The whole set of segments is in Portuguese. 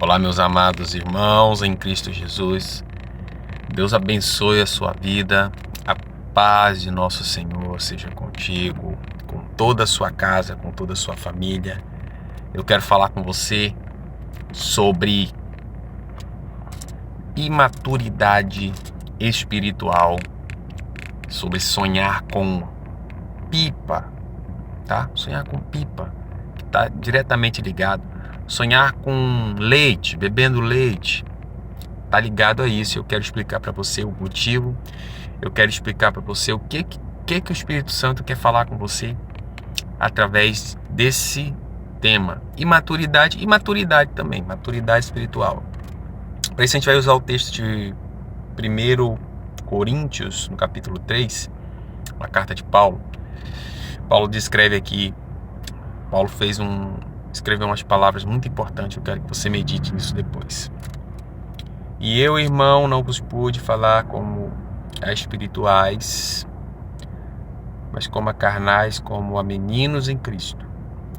Olá, meus amados irmãos em Cristo Jesus. Deus abençoe a sua vida. A paz de nosso Senhor seja contigo, com toda a sua casa, com toda a sua família. Eu quero falar com você sobre imaturidade espiritual, sobre sonhar com pipa, tá? Sonhar com pipa, que está diretamente ligado. Sonhar com leite, bebendo leite, tá ligado a isso. Eu quero explicar para você o motivo. Eu quero explicar para você o que o Espírito Santo quer falar com você através desse tema. Imaturidade e maturidade também, maturidade espiritual. Para isso a gente vai usar o texto de 1 Coríntios, no capítulo 3, uma carta de Paulo. Paulo descreve aqui, escreveu umas palavras muito importantes. Eu quero que você medite nisso depois. E eu, irmão, não vos pude falar como a espirituais, mas como a carnais, como a meninos em Cristo.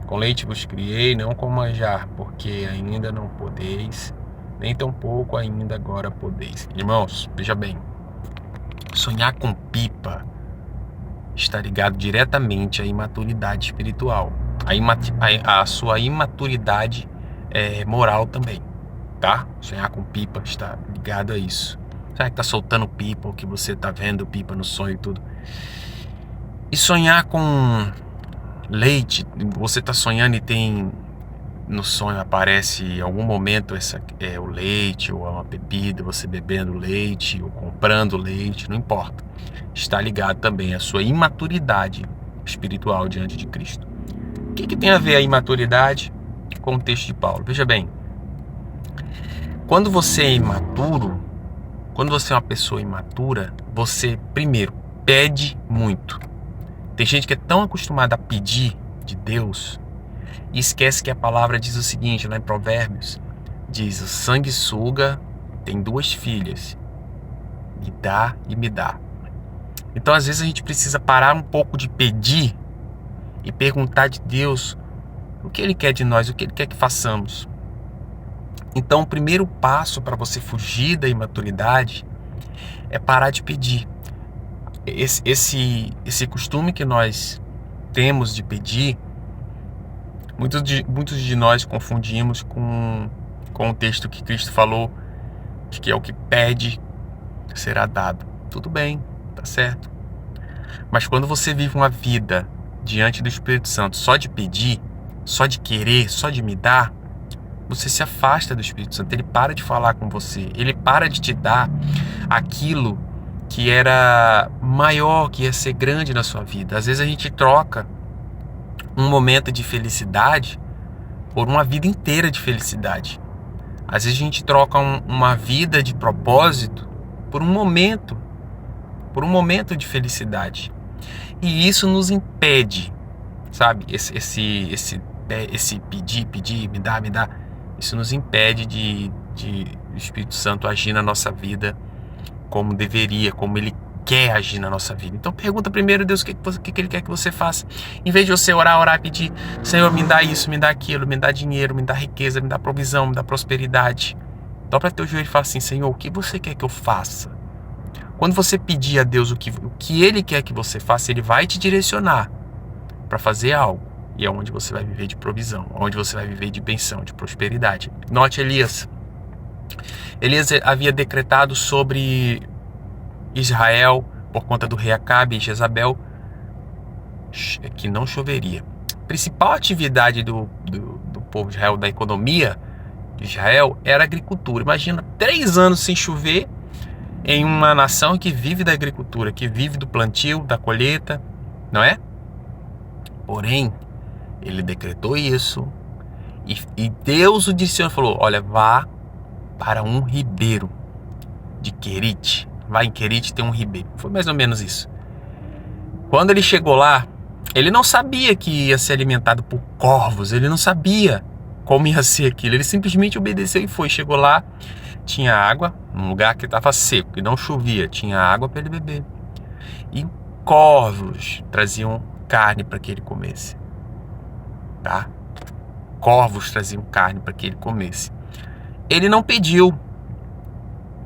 Com leite vos criei, não com manjar, porque ainda não podeis, nem tampouco ainda agora podeis. Irmãos, veja bem, sonhar com pipa está ligado diretamente à imaturidade espiritual, a sua imaturidade moral também, tá? Sonhar com pipa está ligado a isso. Será que tá soltando pipa, ou que você tá vendo pipa no sonho e tudo? E sonhar com leite, você tá sonhando e tem no sonho aparece em algum momento o leite ou uma bebida, você bebendo leite ou comprando leite, não importa. Está ligado também à sua imaturidade espiritual diante de Cristo. O que tem a ver a imaturidade com o texto de Paulo? Veja bem, quando você é imaturo, quando você é uma pessoa imatura, você primeiro pede muito. Tem gente que é tão acostumada a pedir de Deus e esquece que a palavra diz o seguinte, lá em Provérbios, diz: o sanguessuga tem 2 filhas, me dá e me dá. Então às vezes a gente precisa parar um pouco de pedir e perguntar de Deus o que Ele quer de nós, o que Ele quer que façamos. Então o primeiro passo para você fugir da imaturidade é parar de pedir. Esse costume que nós temos de pedir, muitos de nós confundimos com o texto que Cristo falou, que é o que pede será dado. Tudo bem, tá certo. Mas quando você vive uma vida diante do Espírito Santo só de pedir, só de querer, só de me dar, você se afasta do Espírito Santo. Ele para de falar com você, ele para de te dar aquilo que era maior, que ia ser grande na sua vida. Às vezes a gente troca um momento de felicidade por uma vida inteira de felicidade. Às vezes a gente troca uma vida de propósito por um momento de felicidade. E isso nos impede, sabe? Esse pedir, me dá. Isso nos impede de o Espírito Santo agir na nossa vida como deveria, como Ele quer agir na nossa vida. Então pergunta primeiro a Deus o que Ele quer que você faça. Em vez de você orar e pedir: Senhor, me dá isso, me dá aquilo, me dá dinheiro, me dá riqueza, me dá provisão, me dá prosperidade. Dobra teu joelho e fala assim: Senhor, o que você quer que eu faça? Quando você pedir a Deus o que Ele quer que você faça, Ele vai te direcionar para fazer algo. E é onde você vai viver de provisão, onde você vai viver de bênção, de prosperidade. Note Elias. Elias havia decretado sobre Israel, por conta do rei Acabe e Jezabel, que não choveria. A principal atividade do povo de Israel, da economia de Israel, era a agricultura. Imagina 3 anos sem chover em uma nação que vive da agricultura, que vive do plantio, da colheita, não é? Porém, ele decretou isso e Deus o disse, falou: olha, vá para um ribeiro de Querite. Vai em Querite, tem um ribeiro. Foi mais ou menos isso. Quando ele chegou lá, ele não sabia que ia ser alimentado por corvos. Ele não sabia como ia ser aquilo. Ele simplesmente obedeceu e foi. Chegou lá, tinha água, num lugar que estava seco, que não chovia. Tinha água para ele beber. E corvos traziam carne para que ele comesse. Tá? Corvos traziam carne para que ele comesse. Ele não pediu,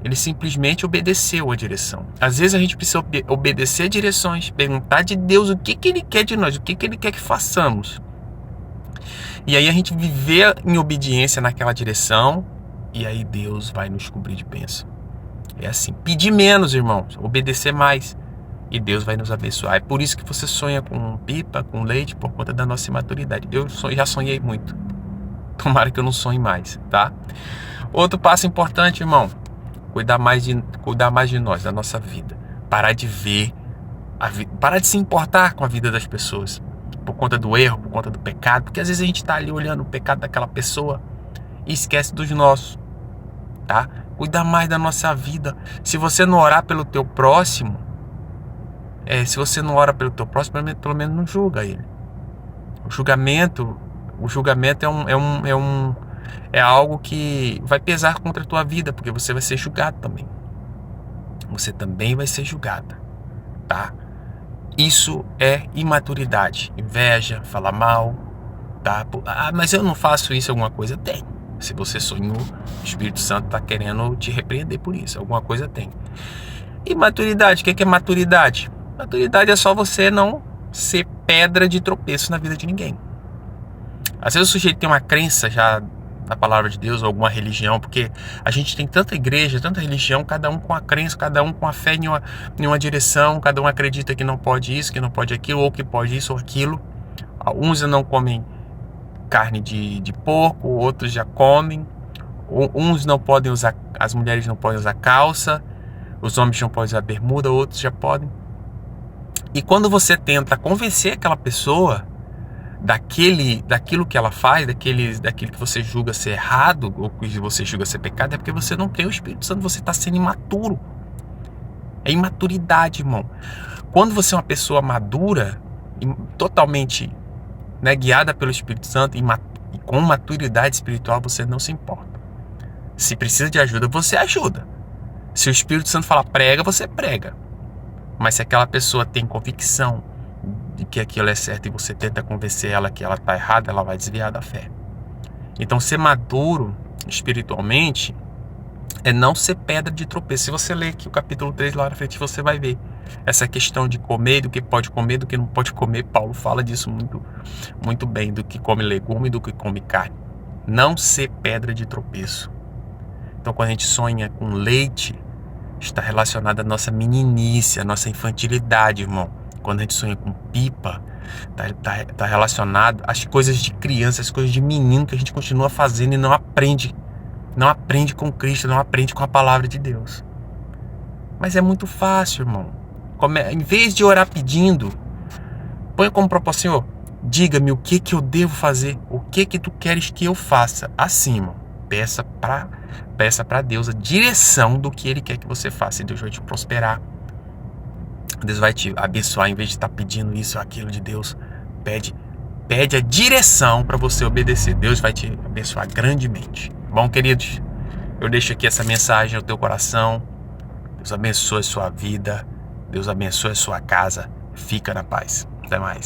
ele simplesmente obedeceu a direção. Às vezes a gente precisa obedecer direções, perguntar de Deus o que Ele quer de nós, o que Ele quer que façamos. E aí a gente viver em obediência naquela direção, e aí Deus vai nos cobrir de bênção. É assim, pedir menos, irmãos, obedecer mais, e Deus vai nos abençoar. É por isso que você sonha com pipa, com leite, por conta da nossa imaturidade. Eu já sonhei muito. Tomara que eu não sonhe mais, tá? Outro passo importante, irmão, cuidar mais de nós, da nossa vida. Parar de ver, parar de se importar com a vida das pessoas, por conta do erro, por conta do pecado, porque às vezes a gente está ali olhando o pecado daquela pessoa e esquece dos nossos, tá? Cuidar mais da nossa vida. Se você não orar pelo teu próximo, pelo menos não julga ele. O julgamento é algo que vai pesar contra a tua vida, porque você vai ser julgado também. Você também vai ser julgada, tá? Isso é imaturidade, inveja, falar mal, tá? Mas eu não faço isso, alguma coisa tem. Se você sonhou, o Espírito Santo está querendo te repreender por isso, alguma coisa tem. E maturidade, o que é maturidade? Maturidade é só você não ser pedra de tropeço na vida de ninguém. Às vezes o sujeito tem uma crença já na palavra de Deus ou alguma religião, porque a gente tem tanta igreja, tanta religião, cada um com a crença, cada um com a fé em uma direção, cada um acredita que não pode isso, que não pode aquilo, ou que pode isso ou aquilo. Uns não comem carne de porco, outros já comem. Uns não podem usar, as mulheres não podem usar calça, os homens não podem usar bermuda, outros já podem. E quando você tenta convencer aquela pessoa daquilo que ela faz, daquilo que você julga ser errado, ou que você julga ser pecado, é porque você não tem o Espírito Santo, você está sendo imaturo. É imaturidade, irmão. Quando você é uma pessoa madura, totalmente, né, guiada pelo Espírito Santo e com maturidade espiritual, você não se importa. Se precisa de ajuda, você ajuda. Se o Espírito Santo fala prega, você prega. Mas se aquela pessoa tem convicção de que aquilo é certo e você tenta convencer ela que ela está errada, ela vai desviar da fé. Então, ser maduro espiritualmente é não ser pedra de tropeço. Se você ler aqui o capítulo 3 lá na frente, você vai ver essa questão de comer, do que pode comer, do que não pode comer. Paulo fala disso muito, muito bem, do que come legume, do que come carne. Não ser pedra de tropeço. Então, quando a gente sonha com leite, está relacionado à nossa meninice, à nossa infantilidade, irmão. Quando a gente sonha com pipa, tá relacionado às coisas de criança, às coisas de menino que a gente continua fazendo e não aprende. Não aprende com Cristo, não aprende com a palavra de Deus. Mas é muito fácil, irmão. Em vez de orar pedindo, põe como propósito, Senhor, diga-me o que eu devo fazer, o que tu queres que eu faça. Assim, irmão, peça para Deus a direção do que Ele quer que você faça e Deus vai te prosperar. Deus vai te abençoar. Em vez de estar pedindo isso ou aquilo de Deus, pede a direção para você obedecer. Deus vai te abençoar grandemente. Bom, queridos, eu deixo aqui essa mensagem ao teu coração. Deus abençoe a sua vida. Deus abençoe a sua casa. Fica na paz. Até mais.